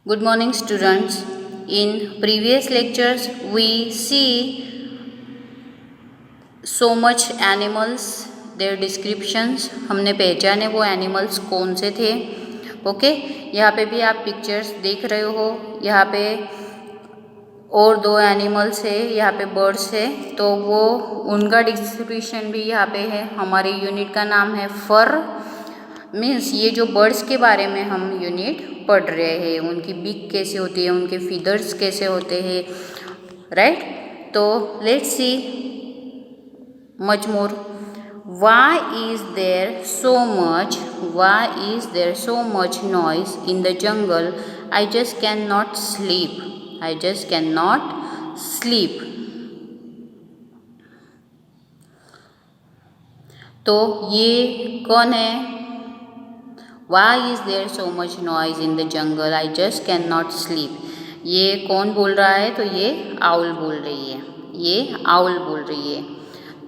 Good morning, students. In previous lectures, we see so much animals, their descriptions. हमने पहचाने वो animals कौन से थे. ओके, यहाँ पे भी आप पिक्चर्स देख रहे हो. यहाँ पे और दो एनिमल्स है, यहाँ पे बर्ड्स है, तो वो उनका डिस्क्रिप्शन भी यहाँ पे है. हमारे यूनिट का नाम है फर. मीन्स ये जो बर्ड्स के बारे में हम यूनिट पढ़ रहे हैं, उनकी बीक कैसे होती है, उनके फीदर्स कैसे होते हैं, राइट. तो let's see much more. Why is there so much noise in the jungle? I just cannot sleep. तो ये कौन है? Why is there so much noise in the jungle? I just cannot sleep. ये कौन बोल रहा है? तो ये आउल बोल रही है.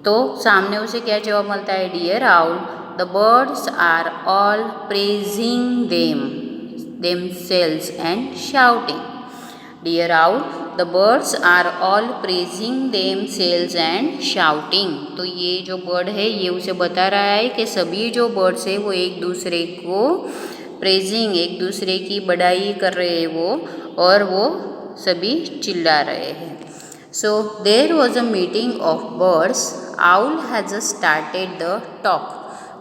तो सामने उसे क्या जवाब मिलता है? Dear owl, the birds are all praising themselves and shouting. Dear owl, the birds are all praising themselves and shouting. तो ये जो बर्ड है ये उसे बता रहा है कि सभी जो बर्ड्स है वो एक दूसरे को प्रेजिंग, एक दूसरे की बड़ाई कर रहे हैं वो, और वो सभी चिल्ला रहे हैं. So there was a meeting of birds. Owl has started the talk.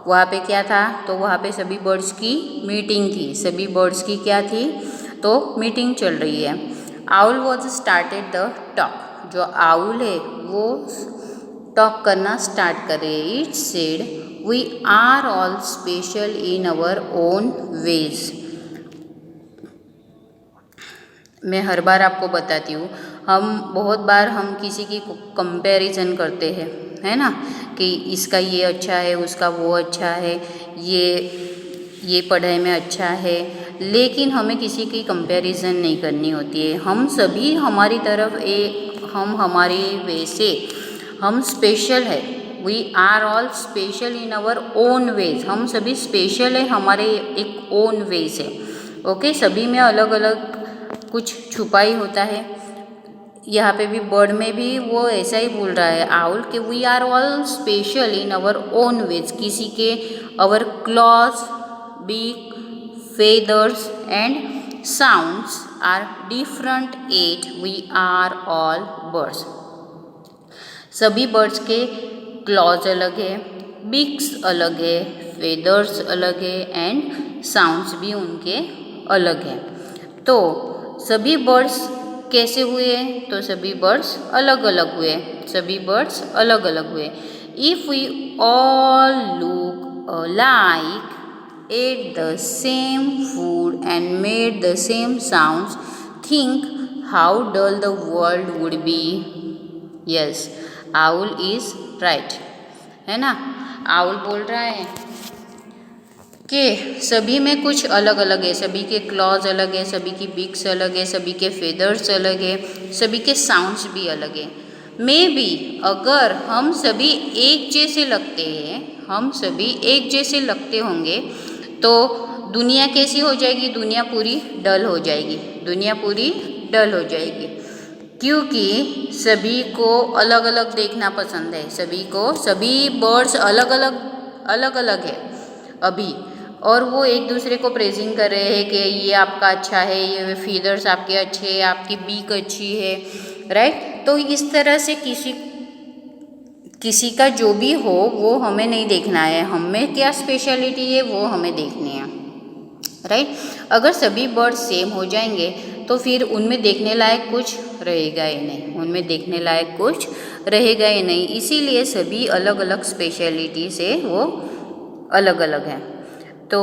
वहाँ पे क्या था? तो वहाँ पे सभी बर्ड्स की मीटिंग थी. सभी बर्ड्स की क्या थी? तो मीटिंग चल रही है. Owl was started the talk. जो आउल है वो टॉक करना स्टार्ट करे. It said, we are all special in our own ways. मैं हर बार आपको बताती हूँ, बहुत बार हम किसी की कंपैरिजन करते हैं, है ना, कि इसका ये अच्छा है, उसका वो अच्छा है, ये पढ़ाई में अच्छा है, लेकिन हमें किसी की कंपैरिजन नहीं करनी होती है. हम सभी हमारी तरफ हम हमारे वे से हम स्पेशल है. We are all special in our own ways. हम सभी स्पेशल है हमारे एक ओन वे से. ओके, सभी में अलग अलग कुछ छुपाई होता है. यहाँ पे भी बर्ड में भी वो ऐसा ही बोल रहा है आउल कि we are all special in our own ways. किसी के our claws, beak, feathers and sounds are different at we are all birds. सभी बर्ड्स के क्लॉज अलग है, बीक्स अलग है, फेदर्स अलग है, एंड साउंड्स भी उनके अलग है. तो सभी बर्ड्स कैसे हुए? तो सभी बर्ड्स अलग अलग हुए. If we all look alike, ate the same food and made the same sounds, think how dull the world would be. Yes, owl is right. है ना, आउल बोल रहा है कि सभी में कुछ अलग अलग है. सभी के क्लॉज अलग है, सभी की बीक्स अलग है, सभी के फेदर्स अलग है, सभी के साउंड्स भी अलग है. मे बी अगर हम सभी एक जैसे लगते होंगे तो दुनिया कैसी हो जाएगी? दुनिया पूरी डल हो जाएगी. क्योंकि सभी को अलग अलग देखना पसंद है. सभी बर्ड्स अलग अलग है अभी, और वो एक दूसरे को प्रेजिंग कर रहे हैं कि ये आपका अच्छा है, ये फीदर्स आपके अच्छे हैं, आपकी बीक अच्छी है, राइट. तो इस तरह से किसी का जो भी हो वो हमें नहीं देखना है. हमें क्या स्पेशलिटी है वो हमें देखनी है, राइट. अगर सभी बर्ड्स सेम हो जाएंगे तो फिर उनमें देखने लायक कुछ रहेगा ही नहीं. इसीलिए सभी अलग अलग स्पेशलिटी से वो अलग अलग है. तो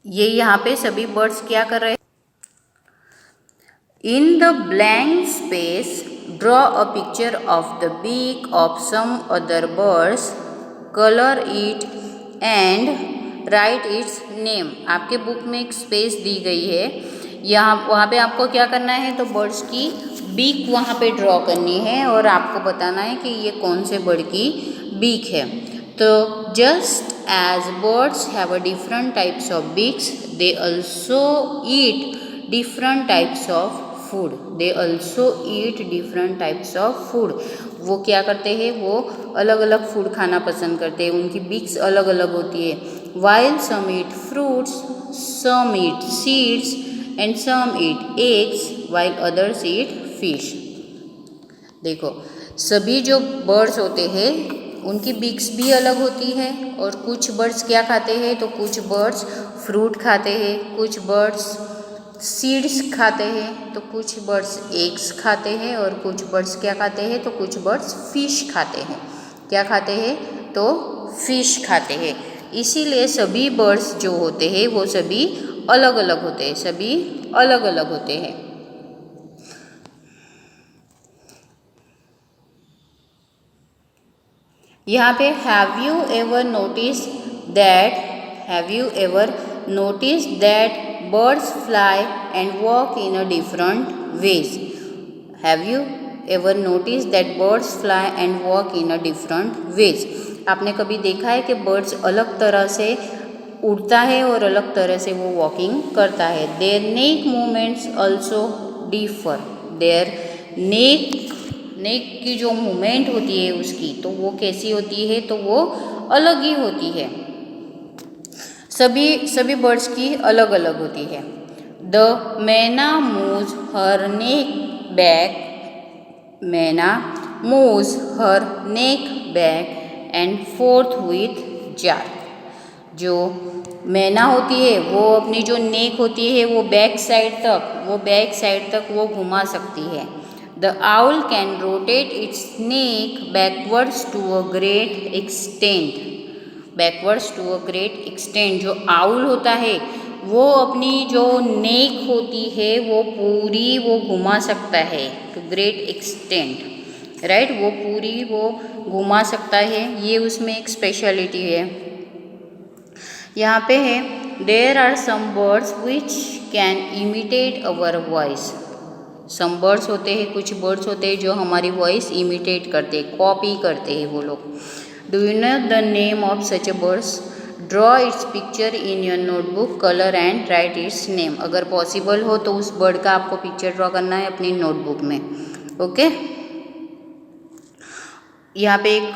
ये यहाँ पे सभी बर्ड्स क्या कर रहे हैं? In the blank space draw a picture of the beak of some other birds, colour it and write its name. आपके बुक में एक स्पेस दी गई है, वहाँ पे आपको क्या करना है? तो बर्ड्स की बीक वहाँ पे ड्रॉ करनी है और आपको बताना है कि ये कौन से बर्ड की बीक है. तो just as birds have a different types of beaks, they also eat different types of food. They also eat different types of food. वो क्या करते हैं, वो अलग अलग फूड खाना पसंद करते हैं, उनकी बीक्स अलग अलग होती है. While some eat fruits, some eat seeds and some eat eggs, while others eat fish. देखो, सभी जो बर्ड्स होते हैं उनकी बीक्स भी अलग होती है, और कुछ बर्ड्स क्या खाते हैं, तो कुछ बर्ड्स फ्रूट खाते हैं, कुछ बर्ड्स सीड्स खाते हैं, तो कुछ बर्ड्स एग्स खाते हैं, और कुछ बर्ड्स क्या खाते हैं, तो कुछ बर्ड्स फिश खाते हैं. क्या खाते हैं, तो फिश खाते हैं. इसीलिए सभी बर्ड्स जो होते हैं वो सभी अलग अलग होते हैं, सभी अलग अलग होते हैं. यहाँ पे have you ever notice that birds fly and walk in a different ways. Have you ever noticed that birds fly and walk in a different ways? आपने कभी देखा है कि बर्ड्स अलग तरह से उड़ता है और अलग तरह से वो वॉकिंग करता है. Their neck movements also differ. Their neck की जो मूवमेंट होती है उसकी, तो वो कैसी होती है, तो वो अलग ही होती है. सभी बर्ड्स की अलग अलग होती है. द मैना मूव्स हर नेक बैक. मैना moves her neck back and fourth with jar. जो मैना होती है वो अपनी जो नेक होती है वो बैक साइड तक वो घुमा सकती है. The owl can rotate its neck backwards to a great extent. Backwards to a great extent. जो आउल होता है वो अपनी जो नेक होती है वो पूरी वो घुमा सकता है, टू ग्रेट एक्सटेंट, राइट. वो पूरी वो घुमा सकता है, ये उसमें एक स्पेशलिटी है. यहाँ पे है there are some birds which can imitate our voice. Some birds होते हैं, कुछ बर्ड्स होते हैं जो हमारी वॉइस इमिटेट करते हैं, कॉपी करते हैं वो लोग. Do you know the name of such a birds? Draw its picture in your notebook, color and write its name. अगर पॉसिबल हो तो उस बर्ड का आपको पिक्चर ड्रॉ करना है अपनी नोटबुक में. ओके, यहाँ पे एक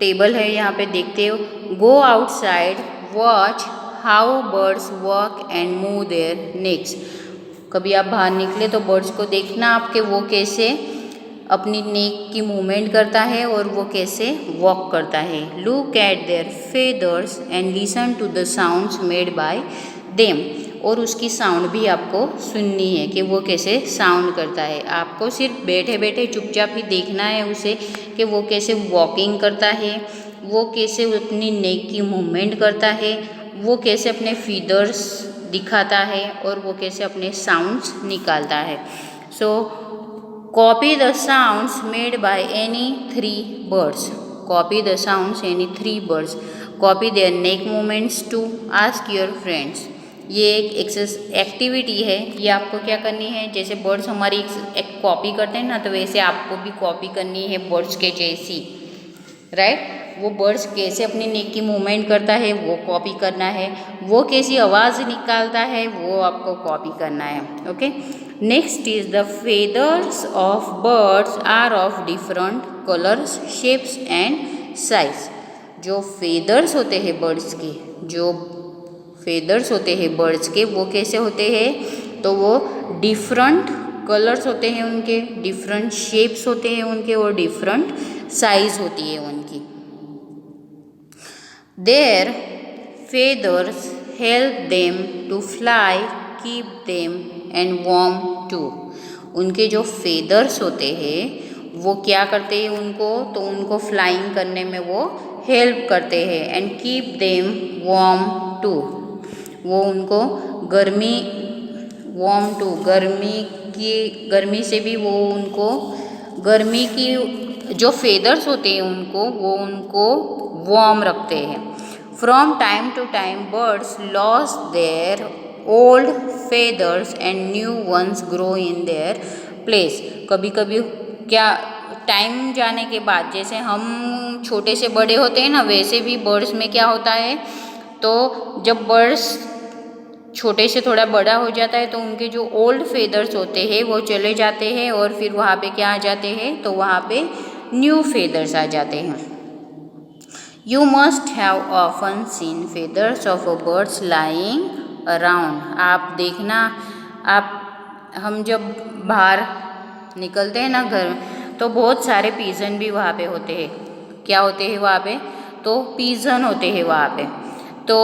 टेबल है, यहाँ पे देखते हो. Go outside, watch how birds walk and move their necks. कभी आप बाहर निकले तो बर्ड्स को देखना आपके वो कैसे अपनी नेक की मूवमेंट करता है और वो कैसे वॉक करता है. Look at their feathers and listen to the sounds made by them. और उसकी साउंड भी आपको सुननी है कि वो कैसे साउंड करता है. आपको सिर्फ बैठे बैठे चुपचाप ही देखना है उसे कि वो कैसे वॉकिंग करता है, वो कैसे अपनी नेक की मूवमेंट करता है, वो कैसे अपने फीदर्स दिखाता है और वो कैसे अपने साउंड्स निकालता है. सो copy the sounds made by any three birds. Copy the sounds any three birds. Copy their neck movements too. Ask your friends. ये एक एक्टिविटी है, ये आपको क्या करनी है, जैसे बर्ड्स हमारी एक कॉपी करते हैं ना, तो वैसे आपको भी कॉपी करनी है बर्ड्स के जैसी, राइट. वो बर्ड्स कैसे अपनी नेक की मूवमेंट करता है वो कॉपी करना है, वो कैसी आवाज़ निकालता है वो आपको कॉपी करना है. Okay. Next is the feathers of birds are of different colours, shapes and size. जो फेदर्स होते हैं बर्ड्स के, जो फेदर्स होते हैं बर्ड्स के वो कैसे होते हैं, तो वो डिफरेंट कलर्स होते हैं उनके, डिफरेंट शेप्स होते हैं उनके और डिफरेंट साइज होती है उनकी. Their feathers help them to fly, keep them and warm too. उनके जो फेदर्स होते हैं वो क्या करते हैं उनको, तो उनको फ्लाइंग करने में वो हेल्प करते हैं. And keep them warm too. वो उनको गर्मी से भी वो उनको गर्मी की जो फेदर्स होते हैं उनको वार्म रखते हैं. From time to time birds lose their old feathers and new ones grow in their place. कभी कभी क्या टाइम जाने के बाद, जैसे हम छोटे से बड़े होते हैं ना, वैसे भी बर्ड्स में क्या होता है, तो जब बर्ड्स छोटे से थोड़ा बड़ा हो जाता है तो उनके जो ओल्ड फेदर्स होते हैं वो चले जाते हैं और फिर वहाँ पे क्या आ जाते हैं, तो वहाँ पे न्यू फेदर्स आ जाते हैं। You must have often seen feathers of a bird's lying around. आप देखना, हम जब बाहर निकलते हैं ना घर में, तो बहुत सारे पीजन भी वहाँ पे होते हैं। क्या होते हैं वहाँ पे, तो पीजन होते हैं वहाँ पे। तो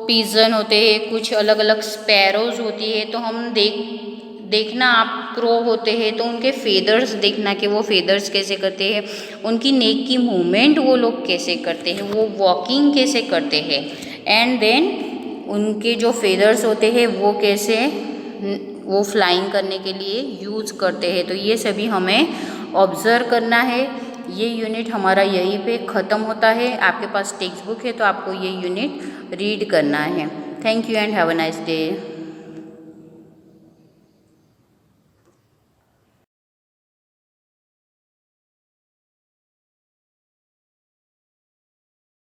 पीजन होते हैं, कुछ अलग अलग स्पैरोज होती है। तो हम देखना, आप क्रो होते हैं तो उनके फेदर्स देखना कि वो फेदर्स कैसे करते हैं, उनकी नेक की मूवमेंट वो लोग कैसे करते हैं, वो वॉकिंग कैसे करते हैं, एंड देन उनके जो फेदर्स होते हैं वो कैसे वो फ्लाइंग करने के लिए यूज़ करते हैं। तो ये सभी हमें ऑब्ज़र्व करना है। ये यूनिट हमारा यहीं पे ख़त्म होता है। आपके पास टेक्स्ट बुक है तो आपको ये यूनिट रीड करना है। Thank you and have a nice day.